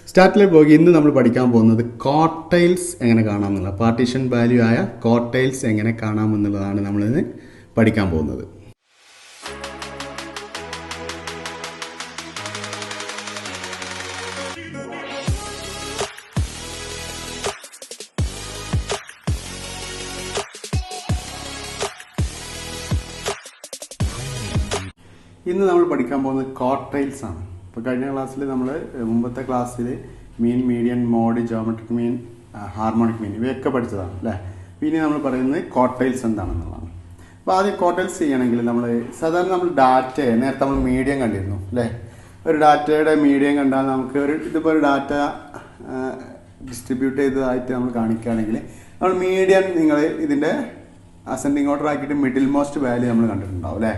സ്റ്റാറ്റ്ലൈവ് blog ഇന്ന് നമ്മൾ പഠിക്കാൻ പോകുന്നത് ക്വാർട്ടൈൽസ് എങ്ങനെ കാണാമെന്നുള്ള പാർട്ടീഷൻ വാല്യൂ ആയ ക്വാർട്ടൈൽസ് എങ്ങനെ കാണാമെന്നുള്ളതാണ് നമ്മളിന്ന് പഠിക്കാൻ പോകുന്നത്. ഇന്ന് നമ്മൾ പഠിക്കാൻ പോകുന്നത് ക്വാർട്ടൈൽസ് ആണ്. ഇപ്പോൾ കഴിഞ്ഞ ക്ലാസ്സിൽ നമ്മൾ മുമ്പത്തെ ക്ലാസ്സിൽ mean, median, mode, geometric mean, harmonic mean ഇവയൊക്കെ പഠിച്ചതാണ് അല്ലേ. പിന്നെ നമ്മൾ പറയുന്നത് ക്വാർട്ടൈൽസ് എന്താണെന്നുള്ളതാണ്. അപ്പോൾ ആദ്യം ക്വാർട്ടൈൽസ് ചെയ്യണമെങ്കിൽ നമ്മൾ സാധാരണ നമ്മൾ ഡാറ്റയെ നേരത്തെ നമ്മൾ മീഡിയം കണ്ടിരുന്നു അല്ലേ. ഒരു ഡാറ്റയുടെ മീഡിയം കണ്ടാൽ നമുക്ക് ഇതിപ്പോൾ ഒരു ഡാറ്റ ഡിസ്ട്രിബ്യൂട്ട് ചെയ്തതായിട്ട് നമ്മൾ കാണിക്കുകയാണെങ്കിൽ നമ്മൾ മീഡിയൻ ഇതിൻ്റെ അസെൻഡിങ് ഓർഡർ ആക്കിയിട്ട് മിഡിൽ മോസ്റ്റ് വാല്യൂ നമ്മൾ കണ്ടിട്ടുണ്ടാവും അല്ലേ.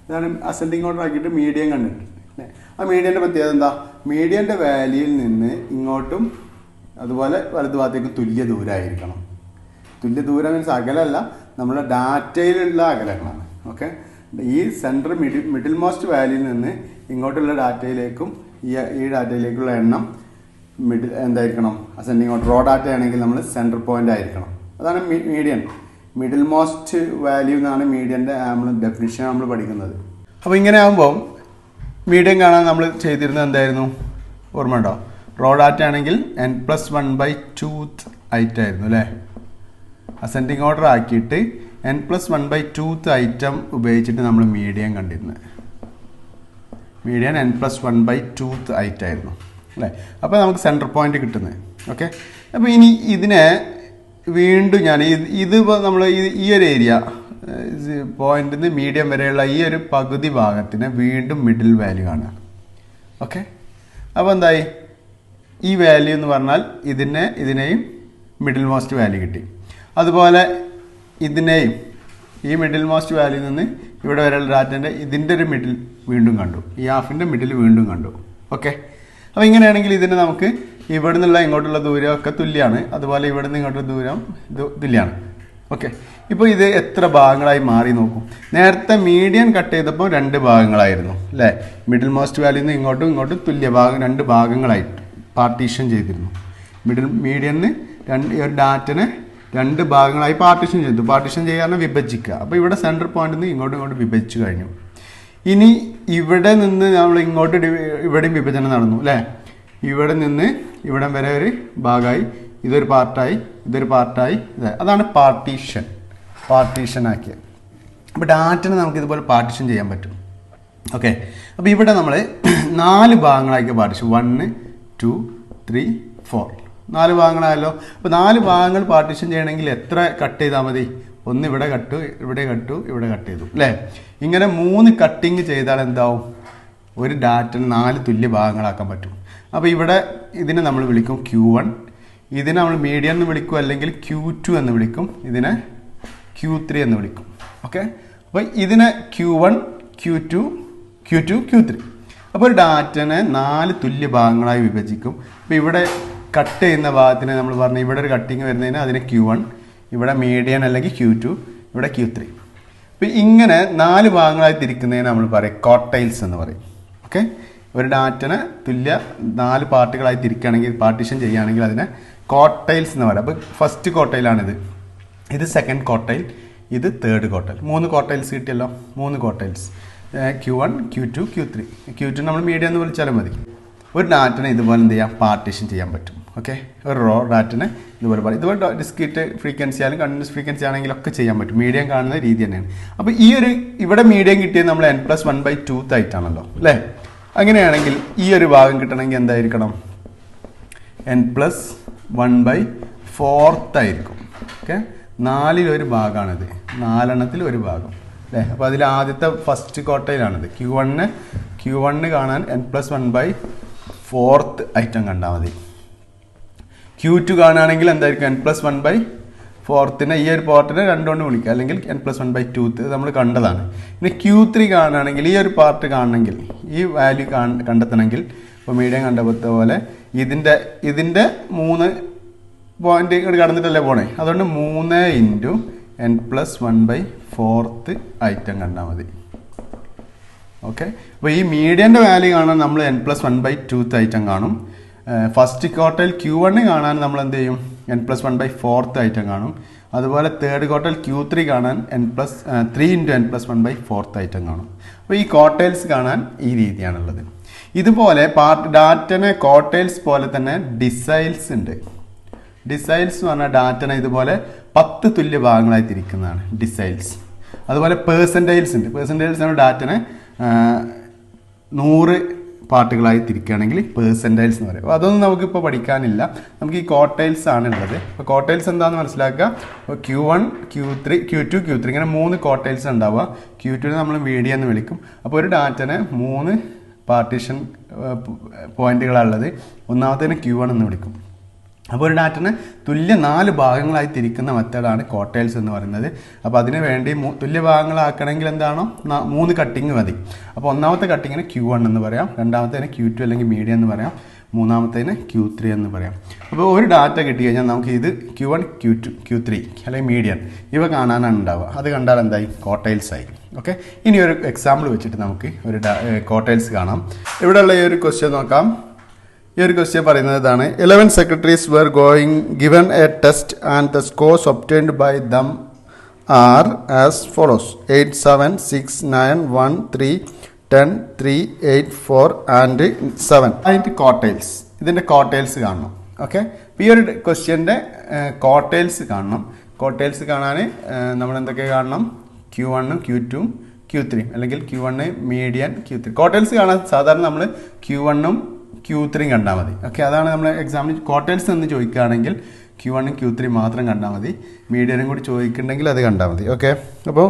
ഇതാണ് അസെൻഡിങ് ഓർഡർ ആക്കിയിട്ട് മീഡിയം കണ്ടിട്ടുണ്ട് അല്ലേ. ആ മീഡിയൻ്റെ പ്രത്യേകത എന്താ? മീഡിയൻ്റെ വാല്യൂയിൽ നിന്ന് ഇങ്ങോട്ടും അതുപോലെ വലതുഭാഗത്തേക്ക് തുല്യ ദൂരമായിരിക്കണം. തുല്യ ദൂരം മീൻസ് അകലല്ല, നമ്മുടെ ഡാറ്റയിലുള്ള അകലങ്ങളാണ്. ഓക്കെ, ഈ സെൻറ്റർ മിഡിൽ മോസ്റ്റ് വാല്യൂയിൽ നിന്ന് ഇങ്ങോട്ടുള്ള ഡാറ്റയിലേക്കും ഈ ഡാറ്റയിലേക്കുള്ള എണ്ണം എന്തായിരിക്കണം? Ascending order. റോ ഡാറ്റ ആണെങ്കിൽ നമ്മൾ സെൻറ്റർ പോയിന്റ് ആയിരിക്കണം. അതാണ് മീഡിയൻ. മിഡിൽ മോസ്റ്റ് വാല്യൂ എന്നാണ് മീഡിയൻ്റെ ഡെഫിനിഷൻ നമ്മൾ പഠിക്കുന്നത്. അപ്പോൾ ഇങ്ങനെ ആകുമ്പോൾ മീഡിയം കാണാൻ നമ്മൾ ചെയ്തിരുന്നത് എന്തായിരുന്നു? ഓർമ്മ ഉണ്ടോ? റോ ഡാറ്റ ആണെങ്കിൽ n+1/2 ആയിട്ടായിരുന്നു അല്ലേ. അസെൻഡിങ് ഓർഡർ ആക്കിയിട്ട് n+1/2 ഐറ്റം ഉപയോഗിച്ചിട്ട് നമ്മൾ മീഡിയം കണ്ടിരുന്നത്. മീഡിയൻ n+1/2 ആയിട്ടായിരുന്നു അല്ലേ. അപ്പോൾ നമുക്ക് സെൻറ്റർ പോയിന്റ് കിട്ടുന്നത്. ഓക്കെ, അപ്പോൾ ഇനി ഇതിനെ വീണ്ടും ഇതിപ്പോൾ നമ്മൾ ഈ ഒരു ഏരിയ പോയിന്റിൽ നിന്ന് മീഡിയം വരെയുള്ള ഈ ഒരു പകുതി ഭാഗത്തിന് വീണ്ടും മിഡിൽ വാല്യൂ ആണ്. ഓക്കെ, അപ്പോൾ എന്തായി? ഈ വാല്യൂ എന്ന് പറഞ്ഞാൽ ഇതിനെയും മിഡിൽ മോസ്റ്റ് വാല്യൂ കിട്ടി. അതുപോലെ ഇതിനെയും ഈ മിഡിൽ മോസ്റ്റ് വാല്യൂ നിന്ന് ഇവിടെ വരെയുള്ള ഡാറ്റൻ്റെ ഇതിൻ്റെ ഒരു മിഡിൽ വീണ്ടും കണ്ടു, ഈ ഹാഫിൻ്റെ മിഡിൽ വീണ്ടും കണ്ടു. ഓക്കെ, അപ്പോൾ ഇങ്ങനെയാണെങ്കിൽ ഇതിനെ നമുക്ക് ഇവിടെ നിന്നുള്ള ഇങ്ങോട്ടുള്ള ദൂരമൊക്കെ തുല്യമാണ്, അതുപോലെ ഇവിടെ നിന്ന് ഇങ്ങോട്ടുള്ള ദൂരം തുല്യമാണ്. ഓക്കെ, ഇപ്പോൾ ഇത് എത്ര ഭാഗങ്ങളായി മാറി നോക്കും. നേരത്തെ മീഡിയൻ കട്ട് ചെയ്തപ്പോൾ 2 ഭാഗങ്ങളായിരുന്നു അല്ലേ. മിഡിൽ മോസ്റ്റ് വാല്യൂ നിന്ന് ഇങ്ങോട്ടും തുല്യ ഭാഗം 2 ഭാഗങ്ങളായിട്ട് പാർട്ടീഷൻ ചെയ്തിരുന്നു. മീഡിയന് ഒരു ഡാറ്റനെ 2 ഭാഗങ്ങളായി പാർട്ടീഷൻ ചെയ്തു. പാർട്ടീഷൻ ചെയ്യാൻ വിഭജിക്കുക. അപ്പോൾ ഇവിടെ സെൻറ്റർ പോയിന്റിൽ നിന്ന് ഇങ്ങോട്ടും വിഭജിച്ചു കഴിഞ്ഞു. ഇനി ഇവിടെ നിന്ന് നമ്മൾ ഇവിടെയും വിഭജനം നടന്നു അല്ലേ. ഇവിടെ നിന്ന് ഇവിടം വരെ ഒരു ഭാഗമായി, ഇതൊരു പാർട്ടായി അതാണ് പാർട്ടീഷൻ ആക്കിയത്. അപ്പോൾ ഡാറ്റനെ നമുക്ക് ഇതുപോലെ പാർട്ടീഷൻ ചെയ്യാൻ പറ്റും. ഓക്കെ, അപ്പോൾ ഇവിടെ നമ്മൾ 4 ഭാഗങ്ങളാക്കി പാർട്ടീഷൻ 1, 2, 3, 4 4 ഭാഗങ്ങളായല്ലോ. അപ്പോൾ 4 ഭാഗങ്ങൾ പാർട്ടീഷൻ ചെയ്യണമെങ്കിൽ എത്ര കട്ട് ചെയ്താൽ മതി? ഒന്ന് ഇവിടെ കട്ടു, ഇവിടെ കട്ട് ചെയ്തു അല്ലേ. ഇങ്ങനെ 3 കട്ടിങ് ചെയ്താൽ എന്താവും? ഒരു ഡാറ്റന് 4 തുല്യ ഭാഗങ്ങളാക്കാൻ പറ്റും. അപ്പോൾ ഇവിടെ ഇതിനെ നമ്മൾ വിളിക്കും Q1, ഇതിനെ നമ്മൾ മീഡിയം എന്ന് വിളിക്കും, അല്ലെങ്കിൽ Q2 എന്ന് വിളിക്കും, ഇതിനെ Q3 എന്ന് വിളിക്കും. ഓക്കെ, അപ്പോൾ ഇതിനെ Q1, Q2, Q3. അപ്പോൾ ഒരു ഡാറ്റനെ 4 തുല്യ ഭാഗങ്ങളായി വിഭജിക്കും. അപ്പോൾ ഇവിടെ കട്ട് ചെയ്യുന്ന ഭാഗത്തിന് നമ്മൾ പറഞ്ഞു, ഇവിടെ ഒരു കട്ടിങ് വരുന്നതിന് അതിന് Q1, ഇവിടെ മീഡിയൻ അല്ലെങ്കിൽ Q2, ഇവിടെ Q3. അപ്പോൾ ഇങ്ങനെ 4 ഭാഗങ്ങളായി തിരിക്കുന്നതിന് നമ്മൾ പറയും ക്വാർട്ടൈൽസ് എന്ന് പറയും. ഓക്കെ, ഒരു ഡാറ്റനെ 4 പാർട്ടുകളായി തിരിക്കുകയാണെങ്കിൽ, പാർട്ടീഷൻ ചെയ്യുകയാണെങ്കിൽ അതിനെ ക്വാർട്ടൈൽസ് എന്ന് പറയും. അപ്പോൾ ഫസ്റ്റ് ക്വാർട്ടൈലാണിത്, ഇത് സെക്കൻഡ് ക്വാർട്ടൈൽ, ഇത് തേർഡ് ക്വാർട്ടൈൽ. 3 ക്വാർട്ടൈൽസ് കിട്ടിയല്ലോ. 3 quartiles Q1, Q2, Q3. Q2 നമ്മൾ മീഡിയം എന്ന് വിളിച്ചാലും മതി. ഒരു ഡാറ്റനെ ഇതുപോലെ എന്ത് ചെയ്യാം? പാർട്ടീഷൻ ചെയ്യാൻ പറ്റും. ഓക്കെ, ഒരു റോ ഡാറ്റനെ ഇതുപോലെ ഡിസ്ക്രീറ്റ് ഫ്രീക്വൻസി ആയാലും കണ്ടിന്യൂസ് ഫ്രീക്വൻസി ആണെങ്കിലും ഒക്കെ ചെയ്യാൻ പറ്റും. മീഡിയം കാണുന്ന രീതി തന്നെയാണ്. അപ്പോൾ ഇവിടെ മീഡിയം കിട്ടിയത് നമ്മൾ n+1/2 ആയിട്ടാണല്ലോ അല്ലേ. അങ്ങനെയാണെങ്കിൽ ഈ ഒരു ഭാഗം കിട്ടണമെങ്കിൽ എന്തായിരിക്കണം? n+1/4 ആയിരിക്കും. ഓക്കെ, 4ൽ ഒരു ഭാഗമാണിത്, 4 ഒരു ഭാഗം അല്ലേ. അപ്പോൾ അതിൽ ആദ്യത്തെ ഫസ്റ്റ് ക്വാർട്ടൈലാണിത്. Q1 കാണാൻ n+1/4 ഐറ്റം കണ്ടാൽ മതി. Q2 കാണുകയാണെങ്കിൽ എന്തായിരിക്കും? n+1/4 ഈ ഒരു പോർട്ടിനെ 2 കൊണ്ട് ഗുണിക്കുക, അല്ലെങ്കിൽ n+1/2 നമ്മൾ കണ്ടതാണ്. ഇനി Q3 കാണുകയാണെങ്കിൽ ഈ ഒരു പാർട്ട് കാണണമെങ്കിൽ, ഈ വാല്യൂ കണ്ടെത്തണമെങ്കിൽ, ഇപ്പോൾ മീഡിയം കണ്ടെത്ത പോലെ ഇതിൻ്റെ 3 പോയിന്റ് കടന്നിട്ടല്ലേ പോണേ. അതുകൊണ്ട് 3 × n+1/4 ഐറ്റം കണ്ടാൽ മതി. ഓക്കെ, അപ്പോൾ ഈ മീഡിയൻ്റെ വാല്യൂ കാണാൻ നമ്മൾ n+1/2 ഐറ്റം കാണും. ഫസ്റ്റ് ക്വാർട്ടൈൽ Q1 കാണാൻ നമ്മൾ എന്ത് ചെയ്യും n+1/4 ഐറ്റം കാണും. അതുപോലെ തേർഡ് ക്വാർട്ടൈൽ Q3 കാണാൻ n+3 × n+1/4 ഐറ്റം കാണും. അപ്പോൾ ഈ ക്വാർട്ടൈൽസ് കാണാൻ ഈ രീതിയാണുള്ളത്. ഇതുപോലെ ഡാറ്റനെ ക്വാർട്ടൈൽസ് പോലെ തന്നെ ഡിസൈൽസ് ഉണ്ട്. ഡിസൈൽസ് എന്ന് പറഞ്ഞാൽ ഡാറ്റനെ ഇതുപോലെ 10 തുല്യ ഭാഗങ്ങളായി തിരിക്കുന്നതാണ് ഡിസൈൽസ്. അതുപോലെ പേഴ്സൻറ്റൈൽസ് ഉണ്ട്. പേഴ്സൻറ്റൈൽസ് ആണ് ഡാറ്റനെ 100 പാർട്ടുകളായി തിരിക്കുകയാണെങ്കിൽ പേഴ്സൻറ്റൈൽസ് എന്ന് പറയും. അപ്പോൾ അതൊന്നും നമുക്കിപ്പോൾ പഠിക്കാനില്ല. നമുക്ക് ഈ ക്വാർട്ടൈൽസ് ആണ് ഉള്ളത്. അപ്പോൾ ക്വാർട്ടൈൽസ് എന്താണെന്ന് മനസ്സിലാക്കുക. അപ്പോൾ Q1, Q3, Q2, Q3 ഇങ്ങനെ 3 ക്വാർട്ടൈൽസ് ഉണ്ടാവുക. Q2 നമ്മൾ മീഡിയ എന്ന് വിളിക്കും. അപ്പോൾ ഒരു ഡാറ്റനെ 3 പാർട്ടീഷൻ പോയിന്റുകളാണുള്ളത്. ഒന്നാമത്തേന് Q1 എന്ന് വിളിക്കും. അപ്പോൾ ഒരു ഡാറ്റനെ തുല്യ 4 ഭാഗങ്ങളായി തിരിക്കുന്ന മെത്തേഡാണ് ക്വാർട്ടൈൽസ് എന്ന് പറയുന്നത്. അപ്പോൾ അതിന് വേണ്ടി തുല്യ ഭാഗങ്ങളാക്കണമെങ്കിൽ എന്താണോ 3 കട്ടിങ് മതി. അപ്പോൾ ഒന്നാമത്തെ കട്ടിങ്ങിന് Q1 എന്ന് പറയാം, രണ്ടാമത്തേന് Q2 അല്ലെങ്കിൽ മീഡിയം എന്ന് പറയാം, മൂന്നാമത്തേന് Q3 എന്ന് പറയാം. അപ്പോൾ ഒരു ഡാറ്റ കിട്ടി കഴിഞ്ഞാൽ നമുക്ക് ഇത് Q1, Q2, Q3 അല്ലെങ്കിൽ മീഡിയൻ ഇവ കാണാനാണ് ഉണ്ടാവുക. അത് കണ്ടാൽ എന്തായി ക്വാർട്ടൈൽസ് ആയി. ഓക്കെ, ഇനി ഒരു എക്സാമ്പിൾ വെച്ചിട്ട് നമുക്ക് ഒരു ക്വാർട്ടൈൽസ് കാണാം. ഇവിടെയുള്ള ഈ ഒരു ക്വസ്റ്റ്യൻ നോക്കാം. ഈ ഒരു ക്വസ്റ്റ്യൻ പറയുന്നത് ഇതാണ്: 11 secretaries were given a test and the scores obtained by them are as follows: 8, 7, 6, 9, 1, 3, 10, 3, 8, 4 and 7. അതിൻ്റെ ക്വാർട്ടൈൽസ്, ഇതിൻ്റെ ക്വാർട്ടൈൽസ് കാണണം. ഓക്കെ, ഈ ഒരു ക്വസ്റ്റ്യൻ്റെ ക്വാർട്ടൈൽസ് കാണണം. ക്വാർട്ടൈൽസ് കാണാൻ നമ്മൾ എന്തൊക്കെ കാണണം? Q1, Q2, Q3 അല്ലെങ്കിൽ Q1 മീഡിയൻ, Q3. ക്വാർട്ടൈൽസ് കാണാൻ സാധാരണ നമ്മൾ Q1 Q3 കണ്ടാൽ മതി. ഓക്കെ, അതാണ് നമ്മൾ എക്സാമിന് ക്വാർട്ടൈൽസ് എന്ന് ചോദിക്കുകയാണെങ്കിൽ Q1 Q3 മാത്രം കണ്ടാൽ മതി. മീഡിയനും കൂടി ചോദിക്കുന്നുണ്ടെങ്കിൽ അത് കണ്ടാൽ മതി. ഓക്കെ, അപ്പോൾ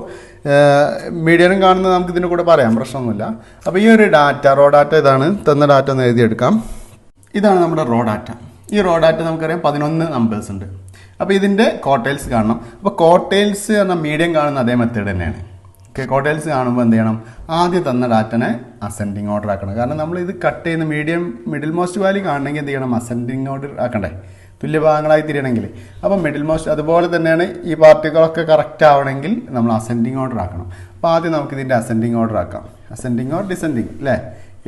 മീഡിയനും കാണുന്നത് നമുക്ക് ഇതിൻ്റെ കൂടെ പറയാം, പ്രശ്നമൊന്നുമില്ല. അപ്പോൾ ഈ ഒരു ഡാറ്റ, റോ ഡാറ്റ ഇതാണ്. തന്ന ഡാറ്റ ഒന്ന് എഴുതിയെടുക്കാം. ഇതാണ് നമ്മുടെ റോ ഡാറ്റ. ഈ റോ ഡാറ്റ നമുക്കറിയാം 11 നമ്പേഴ്സ് ഉണ്ട്. അപ്പോൾ ഇതിൻ്റെ ക്വാർട്ടൈൽസ് കാണണം. അപ്പോൾ ക്വാർട്ടൈൽസ് എന്ന മീഡിയം കാണുന്ന അതേ മെത്തേഡ് തന്നെയാണ്. ഓക്കെ, ക്വാർട്ടൈൽസ് കാണുമ്പോൾ എന്ത് ചെയ്യണം? ആദ്യം തന്ന ഡാറ്റനെ അസെൻഡിങ് ഓർഡർ ആക്കണം. കാരണം നമ്മൾ ഇത് കട്ട് ചെയ്യുന്ന മിഡിൽ മോസ്റ്റ് വാല്യൂ കാണണമെങ്കിൽ എന്ത് ചെയ്യണം? അസെൻഡിങ് ഓർഡർ ആക്കണ്ടേ, തുല്യ ഭാഗങ്ങളായി തിരിയണമെങ്കിൽ. അപ്പം മിഡിൽ മോസ്റ്റ് അതുപോലെ തന്നെയാണ് ഈ പാർട്ടികളൊക്കെ കറക്റ്റ് ആവണമെങ്കിൽ നമ്മൾ അസെൻഡിങ് ഓർഡർ ആക്കണം. അപ്പോൾ ആദ്യം നമുക്ക് ഇതിൻ്റെ അസെൻഡിങ് ഓർഡർ ആക്കാം. അസെൻഡിങ് ഓർ ഡിസെൻഡിങ് അല്ലേ,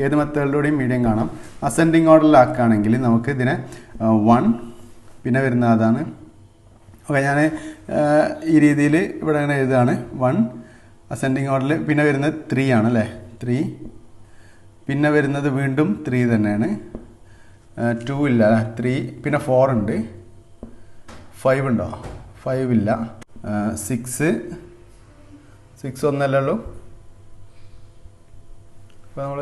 ഏത് മെത്തേഡിലൂടെയും മീഡിയം കാണാം. അസെൻഡിങ് ഓർഡറിലാക്കുകയാണെങ്കിൽ നമുക്ക് ഇതിനെ 1 പിന്നെ വരുന്ന അതാണ്. ഓക്കെ, ഞാൻ ഈ രീതിയിൽ ഇവിടെ അങ്ങനെ എഴുതുകയാണ്. 1 അസെൻഡിങ് ഓർഡറിൽ പിന്നെ വരുന്നത് 3 ആണ് അല്ലേ, 3 പിന്നെ വരുന്നത് വീണ്ടും 3 തന്നെയാണ്. 2 ഇല്ല, 3 പിന്നെ 4 ഉണ്ട്. 5 ഉണ്ടോ? 5 ഇല്ല. 6 ഒന്നല്ലേ ഉള്ളൂ. അപ്പോൾ നമ്മൾ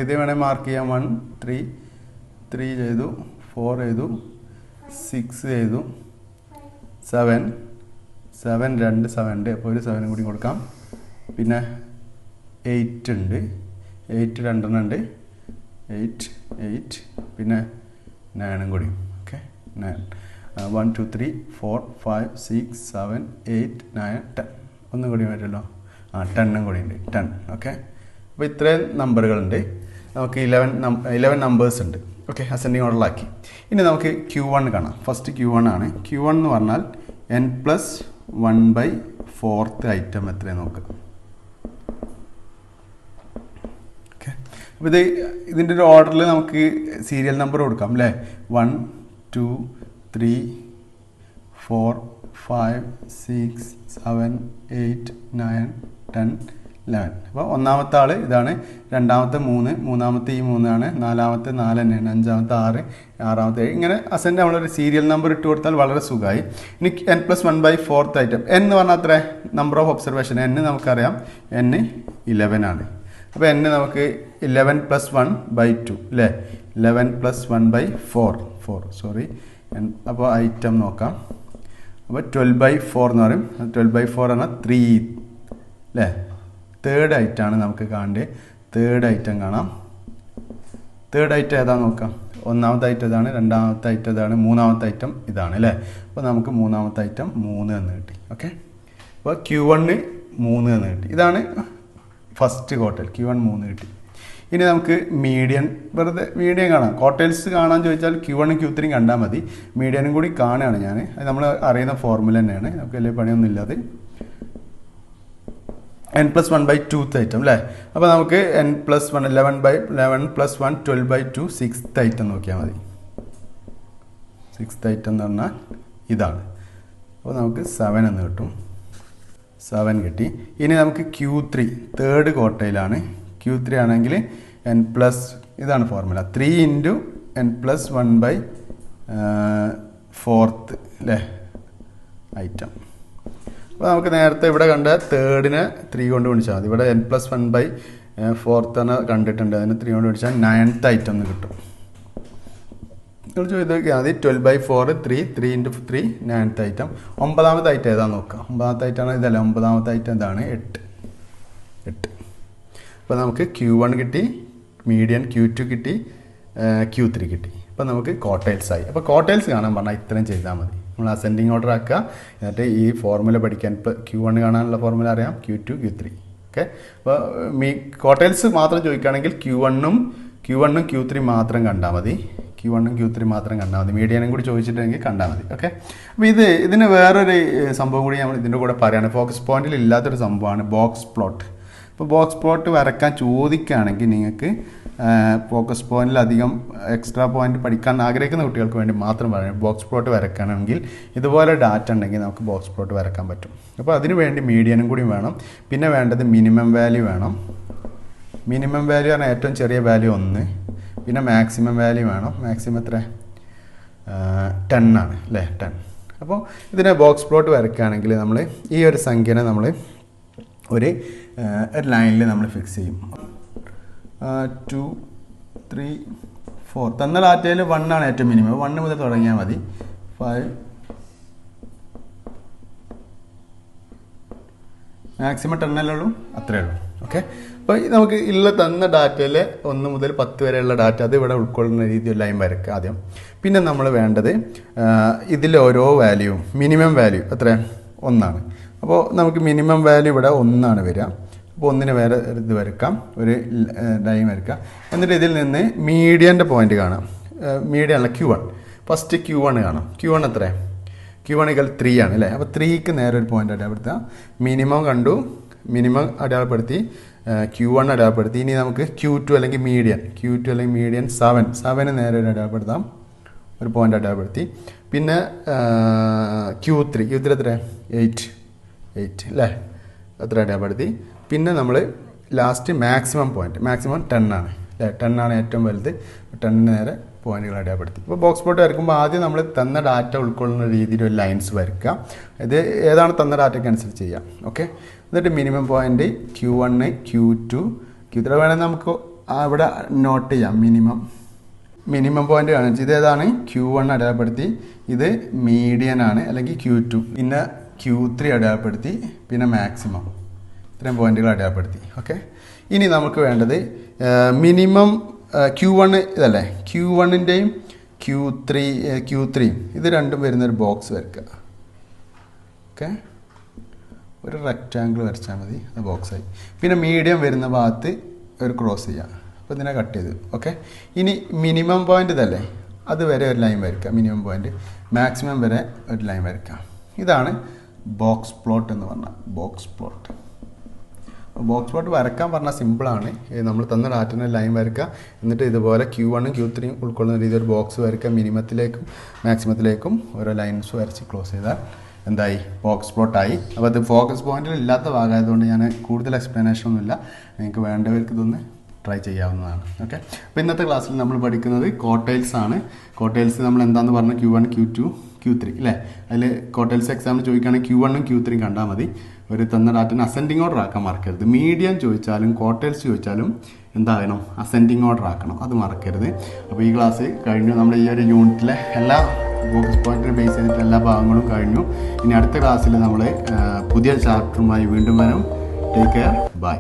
ഏത് വേണേൽ മാർക്ക് ചെയ്യാം. 1, 3 ചെയ്തു, 4 ചെയ്തു, 6 ചെയ്തു, 7 2 7 ഉണ്ട്. അപ്പോൾ ഒരു 7 കൂടി കൊടുക്കാം. പിന്നെ 8 ഉണ്ട്, 8 2 ഉണ്ട്, 8 പിന്നെ 9 കൂടി. ഓക്കെ, 9 1 2 3 4 5 6 7 8 9 10 ഒന്നും കൂടി വരുമല്ലോ. 10 കൂടി ഉണ്ട്, 10. ഓക്കെ, അപ്പോൾ ഇത്രയും നമ്പറുകളുണ്ട്. നമുക്ക് 11 നമ്പേഴ്സ് ഉണ്ട്. ഓക്കെ, അസെൻഡിങ് ഓർഡറിലാക്കി. ഇനി നമുക്ക് Q1 കാണാം. ഫസ്റ്റ് Q1 ആണ്. Q1 എന്ന് പറഞ്ഞാൽ n+1/4 ഐറ്റം എത്രയാണ് നോക്കുക. ഓക്കെ, അപ്പോൾ ഇതിൻ്റെ ഒരു ഓർഡറിൽ നമുക്ക് സീരിയൽ നമ്പർ കൊടുക്കാം അല്ലേ. 1 2 3 4 5 6 7 8 9 10 11. അപ്പോൾ ഒന്നാമത്തെ ആൾ ഇതാണ്, രണ്ടാമത്തെ 3, മൂന്നാമത്തെ ഈ 3 ആണ്, നാലാമത്തെ 4 തന്നെയാണ്, അഞ്ചാമത്തെ 6, ആറാമത്തെ 7. ഇങ്ങനെ അസെൻഡ് നമ്മളൊരു സീരിയൽ നമ്പർ ഇട്ട് കൊടുത്താൽ വളരെ സുഖമായി. ഇനി n+1/4 ഐറ്റം. n എന്ന് പറഞ്ഞാൽ അത്ര നമ്പർ ഓഫ് ഒബ്സർവേഷൻ. n നമുക്കറിയാം, n 11 ആണ്. അപ്പോൾ n നമുക്ക് 11 + 1/2 അല്ലേ, 11 + 1/4 സോറി. അപ്പോൾ ഐറ്റം നോക്കാം. അപ്പോൾ 12/4 എന്ന് പറയും. 12/4 എന്നാൽ 3 അല്ലേ. തേർഡ് ഐറ്റമാണ് നമുക്ക് കാണേണ്ടത്. തേർഡ് ഐറ്റം കാണാം. തേർഡ് ഐറ്റം ഏതാ നോക്കാം. ഒന്നാമത്തെ ഐറ്റം ഇതാണ്, രണ്ടാമത്തെ ഐറ്റം ഇതാണ്, മൂന്നാമത്തെ ഐറ്റം ഇതാണ് അല്ലേ. അപ്പോൾ നമുക്ക് മൂന്നാമത്തെ ഐറ്റം 3 എന്ന് കിട്ടി. ഓക്കെ, അപ്പോൾ Q1 3 എന്ന് കിട്ടി. ഇതാണ് ഫസ്റ്റ് ക്വാർട്ടൈൽ. Q1 3 കിട്ടി. ഇനി നമുക്ക് മീഡിയൻ, വെറുതെ മീഡിയൻ കാണാം. ക്വാർട്ടൈൽസ് കാണാൻ ചോദിച്ചാൽ Q1 Q3 കണ്ടാൽ മതി. മീഡിയനും കൂടി കാണുകയാണ് ഞാൻ. അത് നമ്മൾ അറിയുന്ന ഫോർമുല തന്നെയാണ്, നമുക്ക് വലിയ പണിയൊന്നും ഇല്ലാതെ. n+1/2 ഐറ്റം അല്ലേ. അപ്പോൾ നമുക്ക് n+1 11 + 1 12/2 6th ഐറ്റം നോക്കിയാൽ മതി. സിക്സ്ത് ഐറ്റം എന്ന് പറഞ്ഞാൽ ഇതാണ്. അപ്പോൾ നമുക്ക് 7 എന്ന് കിട്ടും. 7 കിട്ടി. ഇനി നമുക്ക് Q3 തേർഡ് ക്വാർട്ടൈലാണ്. Q3 ആണെങ്കിൽ n പ്ലസ് ഇതാണ് ഫോർമുല 3 × n+1/4 അല്ലേ ഐറ്റം. അപ്പോൾ നമുക്ക് നേരത്തെ ഇവിടെ കണ്ട തേർഡിനെ 3 കൊണ്ട് ഗുണിച്ചാൽ മതി. ഇവിടെ n+1/4 ആണ് കണ്ടിട്ടുണ്ട്. അതിന് 3 കൊണ്ട് ഗുണിച്ചാൽ 9th ഐറ്റം എന്ന് കിട്ടും. നിങ്ങൾ ചോദിച്ചാൽ മതി 12/4 3 × 3 9th ഐറ്റം. 9ാമത്തെ ഐറ്റം ഏതാണെന്ന് നോക്കാം. 9ാമത്തെ ഐറ്റമാണ് ഇതല്ല. 9ാമത്തെ ഐറ്റം ഇതാണ് 8. അപ്പോൾ നമുക്ക് Q1 കിട്ടി, മീഡിയൻ Q2 കിട്ടി, Q3 കിട്ടി. അപ്പോൾ നമുക്ക് ക്വാർട്ടൈൽസ് ആയി. അപ്പോൾ ക്വാർട്ടൈൽസ് കാണാൻ പറഞ്ഞാൽ ഇത്രയും ചെയ്താൽ മതി. നമ്മൾ അസെൻഡിങ് ഓർഡർ ആക്കുക. എന്നിട്ട് ഈ ഫോർമുല പഠിക്കാൻ ഇപ്പോൾ Q1 കാണാനുള്ള ഫോർമുല അറിയാം, Q2 Q3. ഓക്കെ. അപ്പോൾ ക്വാർട്ടൈൽസ് മാത്രം ചോദിക്കുകയാണെങ്കിൽ Q1 ഉം Q3 മാത്രം കണ്ടാൽ മതി. Q1 ഉം Q3 മാത്രം കണ്ടാൽ മതി. മീഡിയനും കൂടി ചോദിച്ചിട്ടുണ്ടെങ്കിൽ കണ്ടാൽ മതി. ഓക്കെ. അപ്പോൾ ഇതിന് വേറൊരു സംഭവം കൂടി നമ്മൾ ഇതിൻ്റെ കൂടെ പറയുകയാണ്. ഫോക്കസ് പോയിന്റിൽ ഇല്ലാത്തൊരു സംഭവമാണ് ബോക്സ് പ്ലോട്ട്. ഇപ്പോൾ ബോക്സ് പ്ലോട്ട് വരയ്ക്കാൻ ചോദിക്കുകയാണെങ്കിൽ നിങ്ങൾക്ക് ഫോക്കസ് പോയിന്റിൽ അധികം എക്സ്ട്രാ പോയിന്റ് പഠിക്കാൻ ആഗ്രഹിക്കുന്ന കുട്ടികൾക്ക് വേണ്ടി മാത്രം പറയാം. ബോക്സ് പ്ലോട്ട് വരയ്ക്കണമെങ്കിൽ ഇതുപോലെ ഡാറ്റ ഉണ്ടെങ്കിൽ നമുക്ക് ബോക്സ് പ്ലോട്ട് വരയ്ക്കാൻ പറ്റും. അപ്പോൾ അതിന് വേണ്ടി മീഡിയനും കൂടി വേണം. പിന്നെ വേണ്ടത് മിനിമം വാല്യൂ വേണം. മിനിമം വാല്യൂ ആണ് ഏറ്റവും ചെറിയ വാല്യൂ 1. പിന്നെ മാക്സിമം വാല്യൂ വേണം. മാക്സിമം എത്ര? 10 ആണ് അല്ലേ? 10. അപ്പോൾ ഇതിനെ ബോക്സ് പ്ലോട്ട് വരയ്ക്കുകയാണെങ്കിൽ നമ്മൾ ഈ ഒരു സംഖ്യനെ നമ്മൾ ഒരു ലൈനിൽ നമ്മൾ ഫിക്സ് ചെയ്യും. 2 3 4 തന്ന ഡാറ്റയിൽ 1 ആണ് ഏറ്റവും മിനിമം. 1 മുതൽ തുടങ്ങിയാൽ മതി. 5 മാക്സിമം 10 അല്ലേ ഉള്ളൂ, അത്രയേ ഉള്ളൂ. ഓക്കെ. അപ്പോൾ നമുക്ക് ഉള്ള തന്ന ഡാറ്റയിൽ 1 മുതൽ 10 വരെയുള്ള ഡാറ്റ അത് ഇവിടെ ഉൾക്കൊള്ളുന്ന രീതിയിൽ ലൈൻ വരയ്ക്കുക ആദ്യം. പിന്നെ നമ്മൾ വേണ്ടത് ഇതിൽ ഓരോ വാല്യൂവും മിനിമം വാല്യൂ എത്ര? 1 ആണ്. അപ്പോൾ നമുക്ക് മിനിമം വാല്യൂ ഇവിടെ 1 ആണ് വരിക. അപ്പോൾ 1ന് വേറെ ഇത് വരയ്ക്കാം, ഒരു ലൈൻ വരയ്ക്കാം. എന്നിട്ട് ഇതിൽ നിന്ന് മീഡിയൻ്റെ പോയിന്റ് കാണാം. മീഡിയൻ അല്ല, Q1. ഫസ്റ്റ് Q1 കാണാം. Q1 എത്ര? Q1 = 3 ആണ് അല്ലേ? അപ്പോൾ 3ക്ക് നേരെ ഒരു പോയിന്റ് അടയാളപ്പെടുത്തുക. മിനിമം കണ്ടു, മിനിമം അടയാളപ്പെടുത്തി, Q1 അടയാളപ്പെടുത്തി. ഇനി നമുക്ക് Q2 അല്ലെങ്കിൽ മീഡിയൻ 7ന് നേരെ ഒരു അടയാളപ്പെടുത്താം, ഒരു പോയിന്റ് അടയാളപ്പെടുത്തി. പിന്നെ Q3 എത്ര? 8 അല്ലേ? അത്ര അടയാളപ്പെടുത്തി. പിന്നെ നമ്മൾ ലാസ്റ്റ് മാക്സിമം പോയിന്റ്, മാക്സിമം 10 ആണ് അല്ലേ? 10 ആണ് ഏറ്റവും വലുത്. 10ന് നേരെ പോയിന്റുകൾ അടയാളപ്പെടുത്തി. ഇപ്പോൾ ബോക്സ് പ്ലോട്ട് വരയ്ക്കുമ്പോൾ ആദ്യം നമ്മൾ തന്ന ഡാറ്റ ഉൾക്കൊള്ളുന്ന രീതിയിൽ ഒരു ലൈൻസ് വരയ്ക്കുക. ഇത് ഏതാണ് തന്ന ഡാറ്റയ്ക്ക് അനുസരിച്ച് ചെയ്യാം. ഓക്കെ. എന്നിട്ട് minimum point Q1 Q2 Q3 വേണമെങ്കിൽ നമുക്ക് അവിടെ നോട്ട് ചെയ്യാം. മിനിമം പോയിന്റ് കാണിച്ചു. ഇതേതാണ്? Q1 അടയാളപ്പെടുത്തി. ഇത് മീഡിയൻ ആണ് അല്ലെങ്കിൽ Q2. പിന്നെ Q3 അടയാളപ്പെടുത്തി. പിന്നെ മാക്സിമം. ഇത്രയും പോയിന്റുകൾ അടയാളപ്പെടുത്തി. ഓക്കെ. ഇനി നമുക്ക് വേണ്ടത് മിനിമം Q1 ഇതല്ലേ? Q1ൻ്റെയും Q3യും ഇത് രണ്ടും വരുന്നൊരു ബോക്സ് വരയ്ക്കുക. ഓക്കെ. ഒരു റെക്റ്റാങ്കിൾ വരച്ചാൽ മതി, അത് ബോക്സായി. പിന്നെ മീഡിയം വരുന്ന ഭാഗത്ത് ഒരു ക്രോസ് ചെയ്യുക. അപ്പോൾ ഇതിനെ കട്ട് ചെയ്തു. ഓക്കെ. ഇനി മിനിമം പോയിന്റ് ഇതല്ലേ? അതുവരെ ഒരു ലൈൻ വരയ്ക്കുക. മിനിമം പോയിന്റ് മാക്സിമം വരെ ഒരു ലൈൻ വരയ്ക്കുക. ഇതാണ് ബോക്സ് പ്ലോട്ട് എന്ന് പറഞ്ഞാൽ. ബോക്സ് പ്ലോട്ട് വരയ്ക്കാൻ പറഞ്ഞാൽ സിമ്പിളാണ്. നമ്മൾ തന്ന ഡാറ്റനെ ലൈൻ വരയ്ക്കുക. എന്നിട്ട് ഇതുപോലെ Q1 Q3 ഉൾക്കൊള്ളുന്ന രീതിയിൽ ഒരു ബോക്സ് വരയ്ക്കുക. മിനിമത്തിലേക്കും മാക്സിമത്തിലേക്കും ഓരോ ലൈൻസ് വരച്ച് ക്ലോസ് ചെയ്താൽ എന്തായി? ബോക്സ് പ്ലോട്ടായി. അപ്പോൾ അത് ഫോക്കസ് പോയിന്റിൽ ഇല്ലാത്ത ഭാഗമായതുകൊണ്ട് ഞാൻ കൂടുതൽ എക്സ്പ്ലനേഷൻ ഒന്നുമില്ല. നിങ്ങൾക്ക് വേണ്ടവർക്ക് ഇതൊന്ന് ട്രൈ ചെയ്യാവുന്നതാണ്. ഓക്കെ. അപ്പോൾ ഇന്നത്തെ ക്ലാസ്സിൽ നമ്മൾ പഠിക്കുന്നത് ക്വാർട്ടൈൽസ് ആണ്. ക്വാർട്ടൈൽസ് നമ്മൾ എന്താണെന്ന് പറഞ്ഞാൽ Q1 Q2 Q3 അല്ലേ? അതിൽ ക്വാർട്ടൈൽസ് എക്സാമിന് ചോദിക്കുകയാണെങ്കിൽ Q1 Q3 കണ്ടാൽ മതി. ഒരു തന്ന ഡാറ്റന് അസെൻഡിങ് ഓർഡർ ആക്കാൻ മറക്കരുത്. മീഡിയം ചോദിച്ചാലും ക്വാർട്ടൈൽസ് ചോദിച്ചാലും എന്താകണം? അസെൻഡിങ് ഓർഡർ ആക്കണം. അത് മറക്കരുത്. അപ്പോൾ ഈ ക്ലാസ് കഴിഞ്ഞു. നമ്മുടെ ഈ ഒരു യൂണിറ്റിലെ എല്ലാ ഫോക്കസ് പോയിന്റിനെ ബേസ് ചെയ്തിട്ട് എല്ലാ ഭാഗങ്ങളും കഴിഞ്ഞു. ഇനി അടുത്ത ക്ലാസ്സിൽ നമ്മൾ പുതിയ ചാപ്റ്ററുമായി വീണ്ടും വരും. Take care. ബൈ.